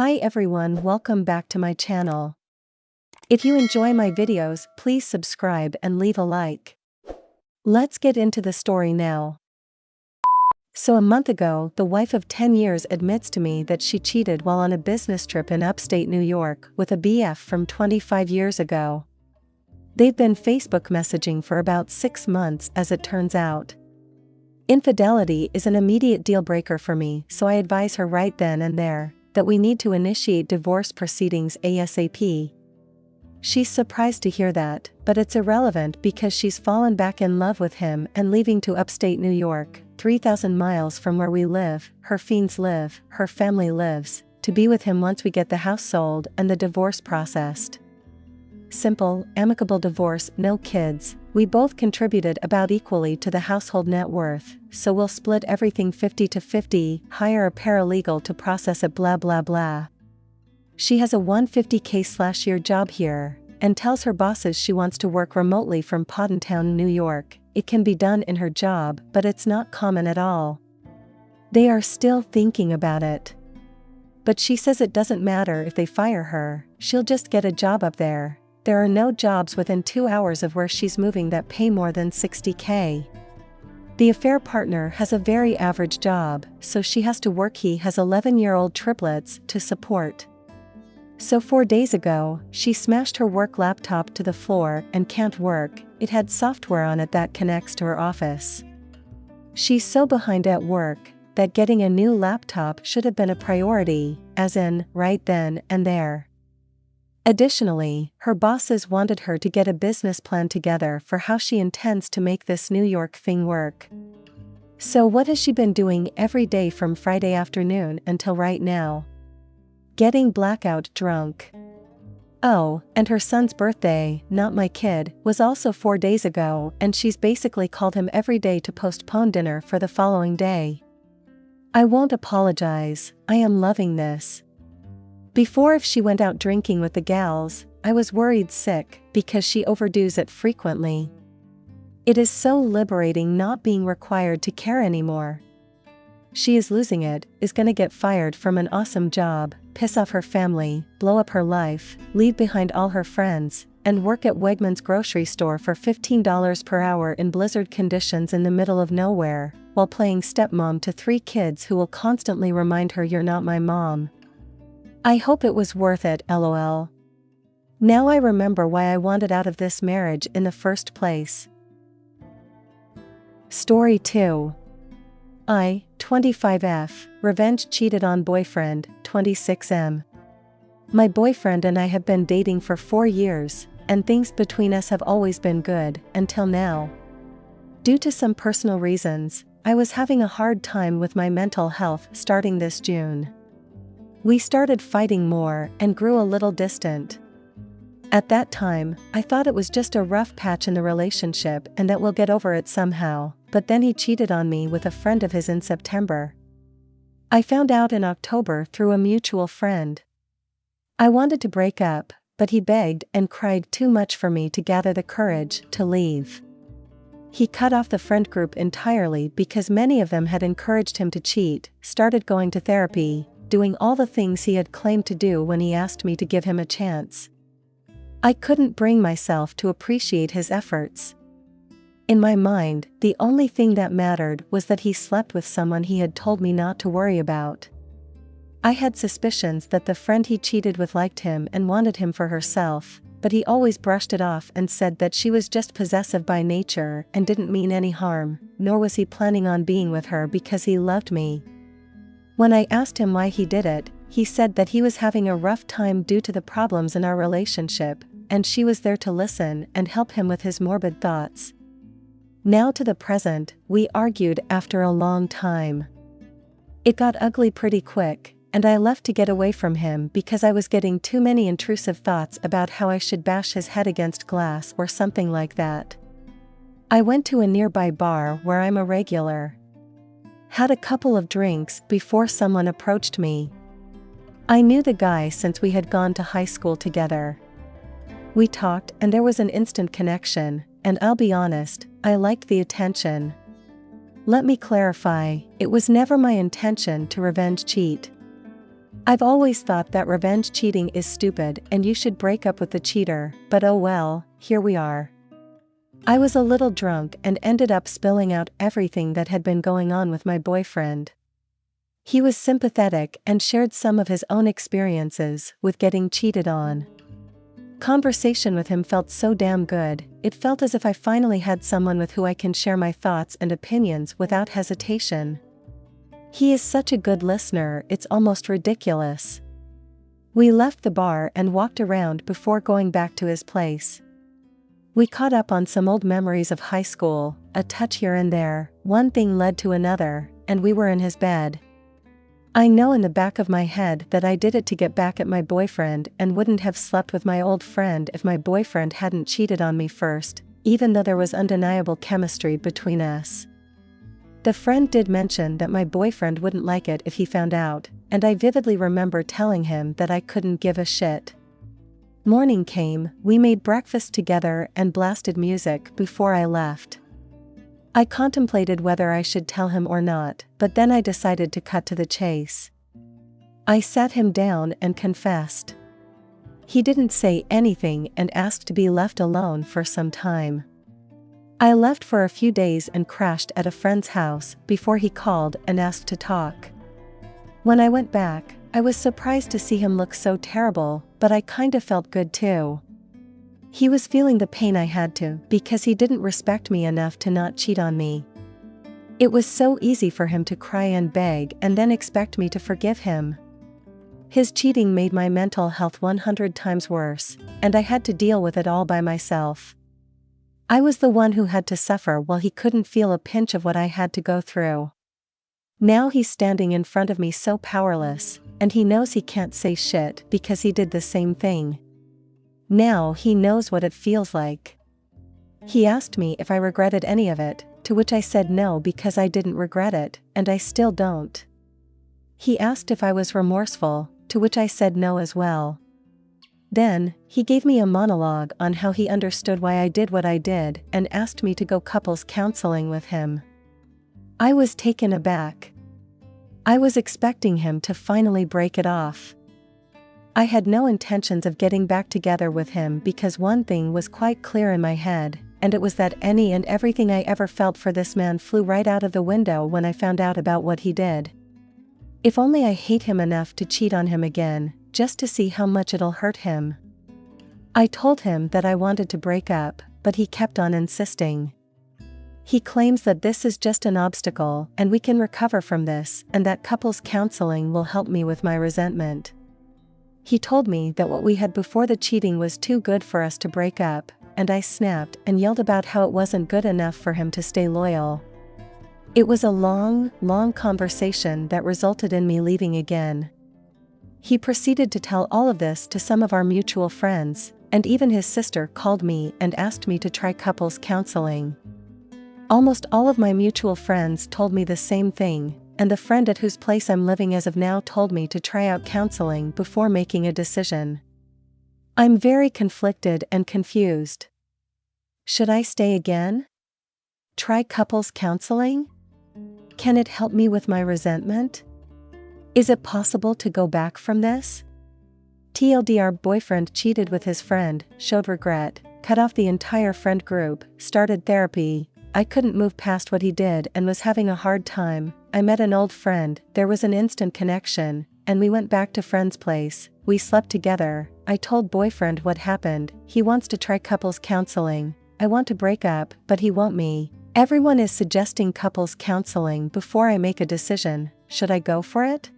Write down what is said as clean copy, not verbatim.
Hi everyone, welcome back to my channel. If you enjoy my videos, please subscribe and leave a like. Let's get into the story now. So a month ago, the wife of 10 years admits to me that she cheated while on a business trip in upstate New York with a BF from 25 years ago. They've been Facebook messaging for about 6 months as it turns out. Infidelity is an immediate deal breaker for me, so I advise her right then and there that we need to initiate divorce proceedings ASAP. She's surprised to hear that, but it's irrelevant because she's fallen back in love with him and leaving to upstate New York, 3,000 miles from where we live, her fiends live, her family lives, to be with him once we get the house sold and the divorce processed. Simple, amicable divorce, no kids. We both contributed about equally to the household net worth, so we'll split everything 50-50, hire a paralegal to process it blah blah blah. She has a $150K/year job here, and tells her bosses she wants to work remotely from Poddentown, New York. It can be done in her job, but it's not common at all. They are still thinking about it. But she says it doesn't matter if they fire her, she'll just get a job up there. There are no jobs within 2 hours of where she's moving that pay more than $60K. The affair partner has a very average job, so she has to work. He has 11-year-old triplets to support. So 4 days ago, she smashed her work laptop to the floor and can't work. It had software on it that connects to her office. She's so behind at work that getting a new laptop should have been a priority, as in, right then and there. Additionally, her bosses wanted her to get a business plan together for how she intends to make this New York thing work. So what has she been doing every day from Friday afternoon until right now? Getting blackout drunk. Oh, and her son's birthday, not my kid, was also 4 days ago, and she's basically called him every day to postpone dinner for the following day. I won't apologize, I am loving this. Before, if she went out drinking with the gals, I was worried sick because she overdoes it frequently. It is so liberating not being required to care anymore. She is losing it, is gonna get fired from an awesome job, piss off her family, blow up her life, leave behind all her friends, and work at Wegmans grocery store for $15 per hour in blizzard conditions in the middle of nowhere, while playing stepmom to 3 kids who will constantly remind her you're not my mom. I hope it was worth it, lol. Now I remember why I wanted out of this marriage in the first place. Story 2. I, 25F, revenge cheated on boyfriend, 26M. My boyfriend and I have been dating for 4 years, and things between us have always been good, until now. Due to some personal reasons, I was having a hard time with my mental health starting this June. We started fighting more and grew a little distant. At that time, I thought it was just a rough patch in the relationship and that we'll get over it somehow, but then he cheated on me with a friend of his in September. I found out in October through a mutual friend. I wanted to break up, but he begged and cried too much for me to gather the courage to leave. He cut off the friend group entirely because many of them had encouraged him to cheat, started going to therapy, doing all the things he had claimed to do when he asked me to give him a chance. I couldn't bring myself to appreciate his efforts. In my mind, the only thing that mattered was that he slept with someone he had told me not to worry about. I had suspicions that the friend he cheated with liked him and wanted him for herself, but he always brushed it off and said that she was just possessive by nature and didn't mean any harm, nor was he planning on being with her because he loved me. When I asked him why he did it, he said that he was having a rough time due to the problems in our relationship, and she was there to listen and help him with his morbid thoughts. Now to the present, we argued after a long time. It got ugly pretty quick, and I left to get away from him because I was getting too many intrusive thoughts about how I should bash his head against glass or something like that. I went to a nearby bar where I'm a regular. Had a couple of drinks before someone approached me. I knew the guy since we had gone to high school together. We talked and there was an instant connection, and I'll be honest, I liked the attention. Let me clarify, it was never my intention to revenge cheat. I've always thought that revenge cheating is stupid and you should break up with the cheater, but oh well, here we are. I was a little drunk and ended up spilling out everything that had been going on with my boyfriend. He was sympathetic and shared some of his own experiences with getting cheated on. Conversation with him felt so damn good, it felt as if I finally had someone with who I can share my thoughts and opinions without hesitation. He is such a good listener, it's almost ridiculous. We left the bar and walked around before going back to his place. We caught up on some old memories of high school, a touch here and there, one thing led to another, and we were in his bed. I know in the back of my head that I did it to get back at my boyfriend and wouldn't have slept with my old friend if my boyfriend hadn't cheated on me first, even though there was undeniable chemistry between us. The friend did mention that my boyfriend wouldn't like it if he found out, and I vividly remember telling him that I couldn't give a shit. Morning came, we made breakfast together and blasted music before I left. I contemplated whether I should tell him or not, but then I decided to cut to the chase. I sat him down and confessed. He didn't say anything and asked to be left alone for some time. I left for a few days and crashed at a friend's house before he called and asked to talk. When I went back, I was surprised to see him look so terrible, but I kinda felt good too. He was feeling the pain I had to because he didn't respect me enough to not cheat on me. It was so easy for him to cry and beg and then expect me to forgive him. His cheating made my mental health 100 times worse, and I had to deal with it all by myself. I was the one who had to suffer while he couldn't feel a pinch of what I had to go through. Now he's standing in front of me so powerless, and he knows he can't say shit because he did the same thing. Now he knows what it feels like. He asked me if I regretted any of it, to which I said no because I didn't regret it, and I still don't. He asked if I was remorseful, to which I said no as well. Then, he gave me a monologue on how he understood why I did what I did and asked me to go couples counseling with him. I was taken aback. I was expecting him to finally break it off. I had no intentions of getting back together with him because one thing was quite clear in my head, and it was that any and everything I ever felt for this man flew right out of the window when I found out about what he did. If only I hate him enough to cheat on him again, just to see how much it'll hurt him. I told him that I wanted to break up, but he kept on insisting. He claims that this is just an obstacle and we can recover from this and that couples counseling will help me with my resentment. He told me that what we had before the cheating was too good for us to break up, and I snapped and yelled about how it wasn't good enough for him to stay loyal. It was a long conversation that resulted in me leaving again. He proceeded to tell all of this to some of our mutual friends, and even his sister called me and asked me to try couples counseling. Almost all of my mutual friends told me the same thing, and the friend at whose place I'm living as of now told me to try out counseling before making a decision. I'm very conflicted and confused. Should I stay again? Try couples counseling? Can it help me with my resentment? Is it possible to go back from this? TLDR: boyfriend cheated with his friend, showed regret, cut off the entire friend group, started therapy. I couldn't move past what he did and was having a hard time. I met an old friend, there was an instant connection, and we went back to friend's place. We slept together. I told boyfriend what happened. He wants to try couples counseling. I want to break up, but he won't me. Everyone is suggesting couples counseling before I make a decision. Should I go for it?